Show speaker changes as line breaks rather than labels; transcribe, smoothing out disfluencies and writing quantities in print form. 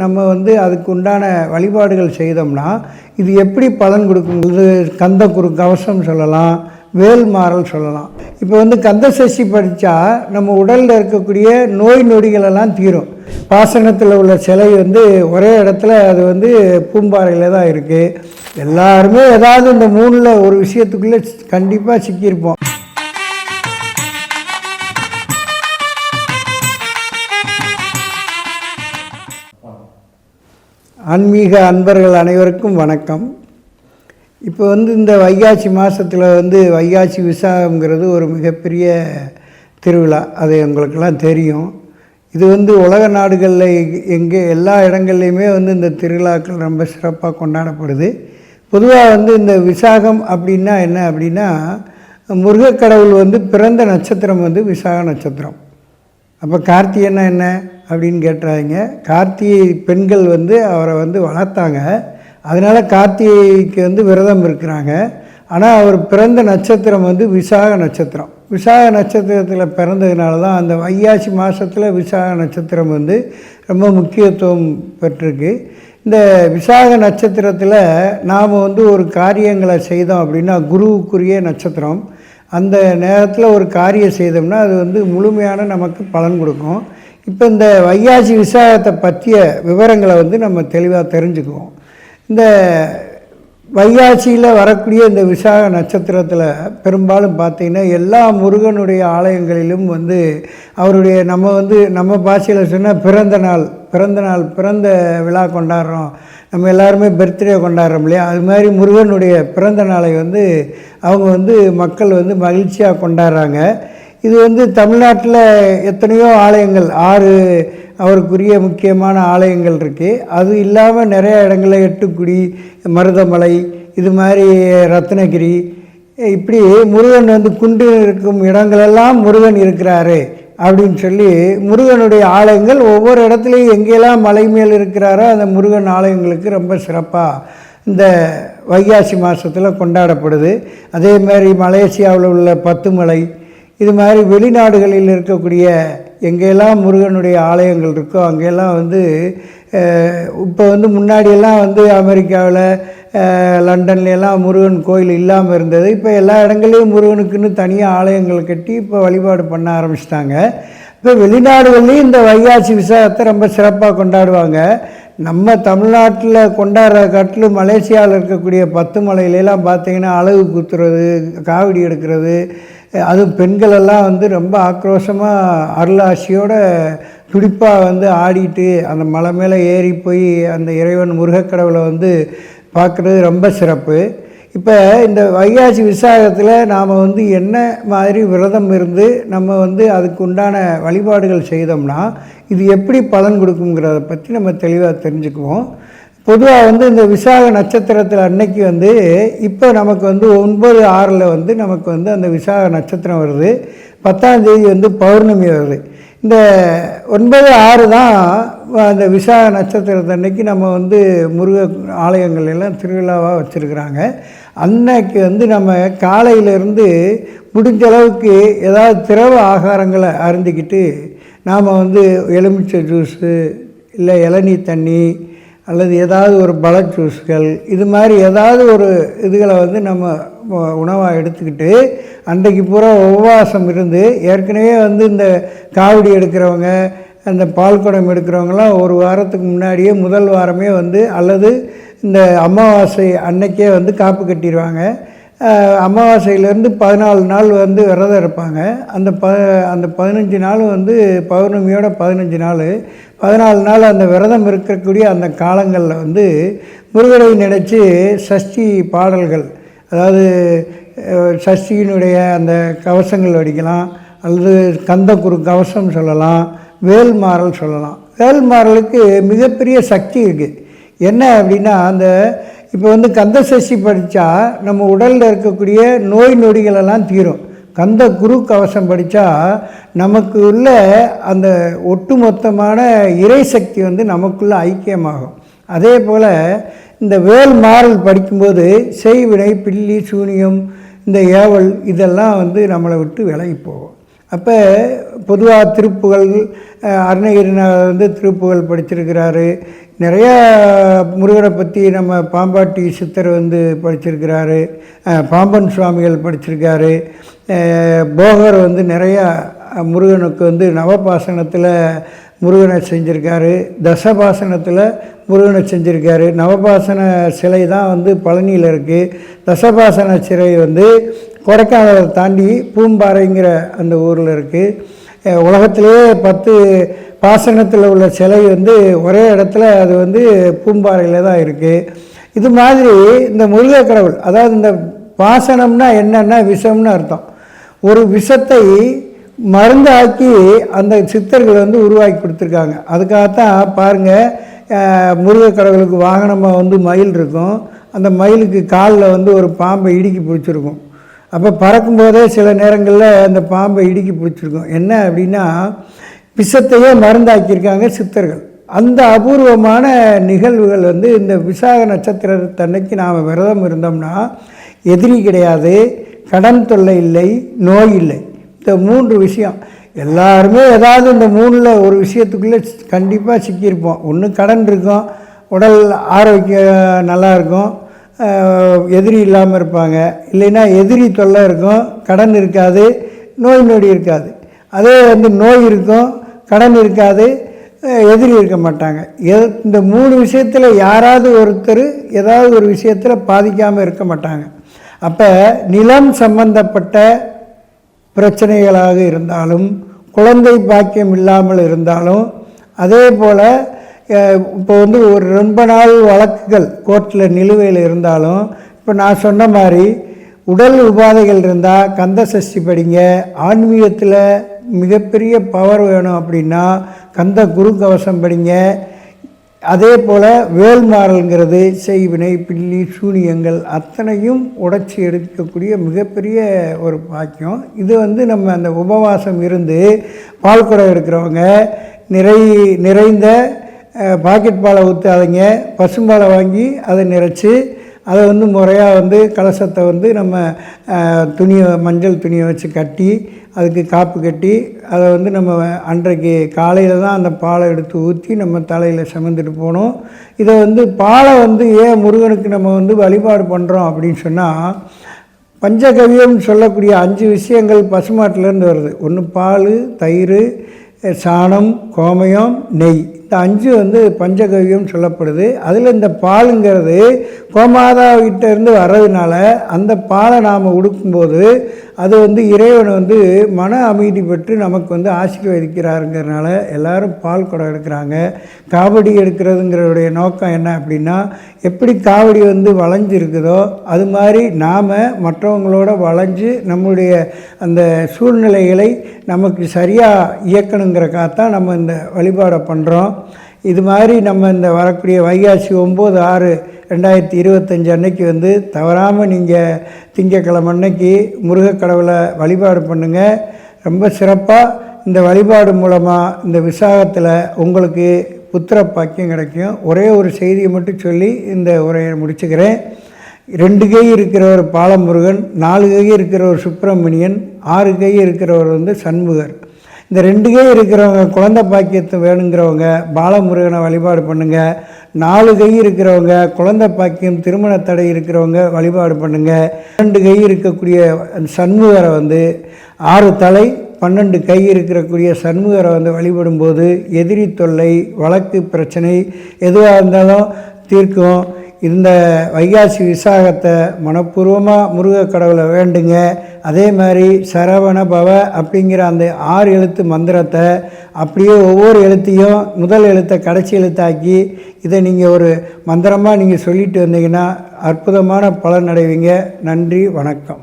நம்ம அதுக்கு உண்டான வழிபாடுகள் செய்தோம்னா இது எப்படி பலன் கொடுக்கும்? இது கந்த குரு கவசம் சொல்லலாம், வேல்மாறல் சொல்லலாம். இப்போ கந்த சஷ்டி படித்தா நம்ம உடலில் இருக்கக்கூடிய நோய் நொடிகளெல்லாம் தீரும். பாசனத்தில் உள்ள சிலை ஒரே இடத்துல அது பூம்பாறையில் தான் இருக்குது. எல்லாருமே ஏதாவது இந்த மூணில் ஒரு விஷயத்துக்குள்ளே கண்டிப்பாக சிக்கியிருப்போம். ஆன்மீக அன்பர்கள் அனைவருக்கும் வணக்கம். இப்போ இந்த வைகாசி மாதத்தில் வைகாசி விசாகம்ங்கிறது ஒரு மிகப்பெரிய திருவிழா. அது உங்களுக்கெல்லாம் தெரியும். இது உலக நாடுகளில் எங்கே எல்லா இடங்கள்லையுமே இந்த திருவிழாக்கள் ரொம்ப சிறப்பாக கொண்டாடப்படுது. பொதுவாக இந்த விசாகம் அப்படின்னா என்ன அப்படின்னா, முருகக்கடவுள் பிறந்த நட்சத்திரம் விசாக நட்சத்திரம். அப்போ கார்த்திகைன்னா என்ன அப்படின்னு கேட்டுறாங்க. கார்த்திகை பெண்கள் அவரை வளர்த்தாங்க, அதனால் கார்த்திகைக்கு விரதம் இருக்கிறாங்க. ஆனால் அவர் பிறந்த நட்சத்திரம் விசாக நட்சத்திரம். விசாக நட்சத்திரத்தில் பிறந்ததுனால தான் அந்த வைகாசி மாதத்தில் விசாக நட்சத்திரம் ரொம்ப முக்கியத்துவம் பெற்றிருக்கு. இந்த விசாக நட்சத்திரத்தில் நாம் ஒரு காரியங்களை செய்தோம் அப்படின்னா, குருவுக்குரிய நட்சத்திரம். அந்த நேரத்தில் ஒரு காரியம் செய்தோம்னா அது முழுமையான நமக்கு பலன் கொடுக்கும். இப்போ இந்த வைகாசி விசாகத்தை பற்றிய விவரங்களை நம்ம தெளிவாக தெரிஞ்சுக்குவோம். இந்த வைகாசியில் வரக்கூடிய இந்த விசாக நட்சத்திரத்தில் பெரும்பாலும் பார்த்திங்கன்னா எல்லா முருகனுடைய ஆலயங்களிலும் அவருடைய நம்ம பாஷையில் சொன்னால் பிறந்த விழா கொண்டாடுறோம். நம்ம எல்லாருமே பர்த்டே கொண்டாடுறோம் இல்லையா? அது மாதிரி முருகனுடைய பிறந்த நாளை அவங்க மக்கள் மகிழ்ச்சியாக கொண்டாடுறாங்க. இது தமிழ்நாட்டில் எத்தனையோ ஆலயங்கள், 6 அவருக்குரிய முக்கியமான ஆலயங்கள் இருக்குது. அது இல்லாமல் நிறையா இடங்களில் எட்டுக்குடி, மருதமலை, இது மாதிரி ரத்னகிரி, இப்படி முருகன் குண்டு இருக்கும் இடங்களெல்லாம் முருகன் இருக்கிறாரு அப்படின்னு சொல்லி முருகனுடைய ஆலயங்கள் ஒவ்வொரு இடத்துலையும் எங்கெல்லாம் மலை மேல் இருக்கிறாரோ அந்த முருகன் ஆலயங்களுக்கு ரொம்ப சிறப்பாக இந்த வைகாசி மாதத்தில் கொண்டாடப்படுது. அதே மாதிரி மலேசியாவில் உள்ள 10 மலை, இது மாதிரி வெளிநாடுகளில் இருக்கக்கூடிய எங்கெல்லாம் முருகனுடைய ஆலயங்கள் இருக்கோ அங்கெல்லாம் இப்போ முன்னாடியெல்லாம் அமெரிக்காவில், லண்டன்லாம் முருகன் கோயில் இல்லாமல் இருந்தது. இப்போ எல்லா இடங்கள்லையும் முருகனுக்குன்னு தனியாக ஆலயங்கள் கட்டி இப்போ வழிபாடு பண்ண ஆரம்பிச்சிட்டாங்க. இப்போ வெளிநாடுகள்லேயும் இந்த வைகாசி விசாகத்தை ரொம்ப சிறப்பாக கொண்டாடுவாங்க. நம்ம தமிழ்நாட்டில் கொண்டாடுற காட்டிலும் மலேசியாவில் இருக்கக்கூடிய 10 மலையிலலாம் பார்த்திங்கன்னா அலகு குத்துறது, காவடி எடுக்கிறது, அதுவும் பெண்களெல்லாம் ரொம்ப ஆக்ரோஷமாக அருளாசியோட துடிப்பாக ஆடிட்டு அந்த மலை மேலே ஏறி போய் அந்த இறைவன் முருகக்கடவுளை பார்க்குறது ரொம்ப சிறப்பு. இப்போ இந்த வைகாசி விசாகத்தில் நாம் என்ன மாதிரி விரதம் இருந்து நம்ம அதுக்கு உண்டான வழிபாடுகள் செய்தோம்னா இது எப்படி பலன் கொடுக்குங்கிறத பற்றி நம்ம தெளிவாக தெரிஞ்சுக்குவோம். பொதுவாக இந்த விசாக நட்சத்திரத்தில் அன்னைக்கு இப்போ நமக்கு 9/6 நமக்கு அந்த விசாக நட்சத்திரம் வருது. 10ஆம் தேதி பௌர்ணமி வருது. இந்த 9/6 தான் அந்த விசாக நட்சத்திரத்தை அன்னைக்கு நம்ம முருக ஆலயங்கள் எல்லாம் திருவிழாவாக வச்சுருக்குறாங்க. அன்னைக்கு நம்ம காலையிலேருந்து முடிஞ்ச அளவுக்கு ஏதாவது திரவ ஆகாரங்களை அருந்திக்கிட்டு நாம் எலுமிச்சை ஜூஸு இல்லை இளநீ தண்ணி அல்லது ஏதாவது ஒரு பழ ஜூஸ்கள், இது மாதிரி ஏதாவது ஒரு இதுகளை நம்ம உணவாக எடுத்துக்கிட்டு அன்றைக்கு பூரா உபவாசம் இருந்து, ஏற்கனவே இந்த காவடி எடுக்கிறவங்க, அந்த பால் குடம் எடுக்கிறவங்களாம் ஒரு வாரத்துக்கு முன்னாடியே முதல் வாரமே அல்லது இந்த அமாவாசை அன்னைக்கே காப்பு கட்டிடுவாங்க. அமாவாசையிலேருந்து 14 நாள் விரதம் இருப்பாங்க. அந்த 15 நாள் பௌர்ணமியோட 15 நாள் 14 நாள் அந்த விரதம் இருக்கக்கூடிய அந்த காலங்களில் முருகனை நினச்சி சஷ்டி பாடல்கள், அதாவது சஷ்டியினுடைய அந்த கவசங்கள் வடிக்கலாம், அல்லது கந்த குரு கவசம் சொல்லலாம், வேல்மாறல் சொல்லலாம். வேல்மாறலுக்கு மிகப்பெரிய சக்தி இருக்குது. என்ன அப்படின்னா, அந்த இப்போ கந்த சஷ்டி படித்தா நம்ம உடலில் இருக்கக்கூடிய நோய் நொடிகளெல்லாம் தீரும். கந்த குரு கவசம் படித்தா நமக்கு உள்ள அந்த ஒட்டுமொத்தமான இறை சக்தி நமக்குள்ளே ஐக்கியமாகும். அதே போல் இந்த வேல்மாறல் படிக்கும்போது செய்வினை, பில்லி, சூனியம், இந்த ஏவல் இதெல்லாம் நம்மளை விட்டு விலகி போகும். அப்போ பொதுவாக திருப்புகள், அருணகிரிநாதர் திருப்புகள் படிச்சிருக்கிறாரு. நிறைய முருகனை பற்றி நம்ம பாம்பாட்டி சித்தர் வந்து படிச்சிருக்கிறாரு, பாம்பன் சுவாமிகள் படிச்சிருக்காரு, போகர் வந்து நிறையா முருகனுக்கு வந்து நவபாசனத்தில் முருகனை செஞ்சுருக்காரு, தசபாசனத்தில் முருகனை செஞ்சுருக்காரு. நவபாசன சிலை தான் வந்து பழனியில் இருக்குது. தசபாசன சிலை வந்து கொடைக்கானலை தாண்டி பூம்பாறைங்கிற அந்த ஊரில் இருக்குது. உலகத்திலேயே 10 பாசனத்தில் உள்ள சிலை வந்து ஒரே இடத்துல அது வந்து பூம்பாறையில் தான் இருக்குது. இது மாதிரி இந்த முருக கடவுள், அதாவது இந்த பாசனம்னா என்னென்னா விஷம்னு அர்த்தம். ஒரு விஷத்தை மருந்தாக்கி அந்த சித்தர்கள் வந்து உருவாக்கி கொடுத்துருக்காங்க. அதுக்காகத்தான் பாருங்கள், முருக கடவுளுக்கு வாகனமாக வந்து மயில் இருக்கும். அந்த மயிலுக்கு காலில் வந்து ஒரு பாம்பை இடுக்கி பிடிச்சிருக்கும். அப்போ பறக்கும்போதே சில நேரங்களில் அந்த பாம்பை இடுக்கி பிடிச்சிருக்கும். என்ன அப்படின்னா, விஷத்தையே மருந்தாக்கியிருக்காங்க சித்தர்கள். அந்த அபூர்வமான நிகழ்வுகள் வந்து இந்த விசாக நட்சத்திரத்தன்னைக்கு நாம் விரதம் இருந்தோம்னா எதிரி கிடையாது, கடன் தொல்லை இல்லை, நோய் இல்லை. இந்த 3 விஷயம் எல்லாருமே ஏதாவது இந்த 3ல் ஒரு விஷயத்துக்குள்ளே கண்டிப்பாக சிக்கியிருப்போம். ஒன்று கடன் இருக்கும், உடல் ஆரோக்கியம் நல்லா இருக்கும், எதிரி இல்லாமல் இருப்பாங்க. இல்லைன்னா எதிரி தொல்லை இருக்கும், கடன் இருக்காது, நோய் நொடி இருக்காது. அதே வந்து நோய் இருக்கும், கடன் இருக்காது, எதிரி இருக்க மாட்டாங்க. இந்த 3 விஷயத்தில் யாராவது ஒருத்தர் ஏதாவது ஒரு விஷயத்தில் பாதிக்காமல் இருக்க மாட்டாங்க. அப்போ நிலம் சம்பந்தப்பட்ட பிரச்சனைகளாக இருந்தாலும், குழந்தை பாக்கியம் இல்லாமல் இருந்தாலும், அதே போல் இப்போ வந்து ஒரு ரொம்ப நாள் வழக்குகள் கோர்ட்டில் நிலுவையில் இருந்தாலும், இப்போ நான் சொன்ன மாதிரி உடல் உபாதைகள் இருந்தால் கந்த சஷ்டி படிங்க. ஆன்மீகத்தில் மிகப்பெரிய பவர் வேணும் அப்படின்னா கந்த குரு கவசம் படிங்க. அதே போல் வேல்மாறல்ங்கிறது செய்வினை பில்லி சூனியங்கள் அத்தனையும் உடைச்சி எடுக்கக்கூடிய மிகப்பெரிய ஒரு பாக்கியம். இது வந்து நம்ம அந்த உபவாசம் இருந்து பால் குடம் எடுக்கிறவங்க நிறைந்த பாக்கெட் பாலை ஊற்றாதீங்க, பசும்பாலை வாங்கி அதை நிறைச்சி அதை வந்து முறையாக வந்து கலசத்தை வந்து நம்ம மஞ்சள் துணியை வச்சு கட்டி அதுக்கு காப்பு கட்டி அதை வந்து நம்ம அன்றைக்கு காலையில் தான் அந்த பாலை எடுத்து ஊற்றி நம்ம தலையில் சுமந்துட்டு போகணும். இதை வந்து பாலை வந்து ஏன் முருகனுக்கு நம்ம வந்து வழிபாடு பண்ணுறோம் அப்படின்னு சொன்னால், பஞ்சகவியம் சொல்லக்கூடிய 5 விஷயங்கள் பசுமாட்டிலேருந்து வருது. ஒன்று பால், தயிர், சாணம், கோமயம், நெய். இந்த 5 வந்து பஞ்சகவியம் சொல்லப்படுது. அதில் இந்த பாலுங்கிறது கோமாதாவிட்ட இருந்து வர்றதுனால அந்த பாலை நாம் உடுக்கும்போது அது வந்து இறைவன் வந்து மன அமைதி பெற்று நமக்கு வந்து ஆசீர்வதிக்கிறாருங்கிறதுனால எல்லாரும் பால் குடம் எடுக்கிறாங்க. காவடி எடுக்கிறதுங்கிறதுடைய நோக்கம் என்ன அப்படின்னா, எப்படி காவடி வந்து வளைஞ்சிருக்குதோ அது மாதிரி நாம் மற்றவங்களோட வளைஞ்சு நம்முடைய அந்த சூழ்நிலைகளை நமக்கு சரியாக இயக்கணுங்கிறக்காகத்தான் நம்ம இந்த வழிபாடை பண்ணுறோம். இது மாதிரி நம்ம இந்த வரக்கூடிய வைகாசி 9/6/2025 அன்னைக்கு வந்து தவறாமல் நீங்கள் திங்கக்கிழமை அன்னைக்கு முருகக்கடவுளை வழிபாடு பண்ணுங்கள். ரொம்ப சிறப்பாக இந்த வழிபாடு மூலமாக இந்த விசாகத்தில் உங்களுக்கு புத்திர பாக்கியம் கிடைக்கும். ஒரே ஒரு செய்தியை மட்டும் சொல்லி இந்த உரையை முடிச்சுக்கிறேன். 2 கை இருக்கிறவர் பாலமுருகன், 4 கை இருக்கிறவர் சுப்பிரமணியன், 6 கை இருக்கிறவர் வந்து சண்முகர். இந்த 2 கை இருக்கிறவங்க குழந்தை பாக்கியத்தை வேணுங்கிறவங்க பாலமுருகனை வழிபாடு பண்ணுங்கள். 4 கை இருக்கிறவங்க குழந்தை பாக்கியம் திருமண தடை இருக்கிறவங்க வழிபாடு பண்ணுங்கள். 2 கை இருக்கக்கூடிய சண்முகரை வந்து 6 தலை 12 கை இருக்கக்கூடிய சண்முகரை வந்து வழிபடும்போது எதிரி தொல்லை, வழக்கு பிரச்சனை எதுவாக இருந்தாலும் தீர்க்கும். இந்த வைகாசி விசாகத்தை மனப்பூர்வமாக முருக கடவுளை வேண்டுங்க. அதே மாதிரி சரவண பவ அப்படிங்கிற அந்த 6 எழுத்து மந்திரத்தை அப்படியே ஒவ்வொரு எழுத்தையும் முதல் எழுத்தை கடைசி எழுத்தாக்கி இதை நீங்கள் ஒரு மந்திரமாக நீங்கள் சொல்லிட்டு வந்தீங்கன்னா அற்புதமான பலன் அடைவீங்க. நன்றி, வணக்கம்.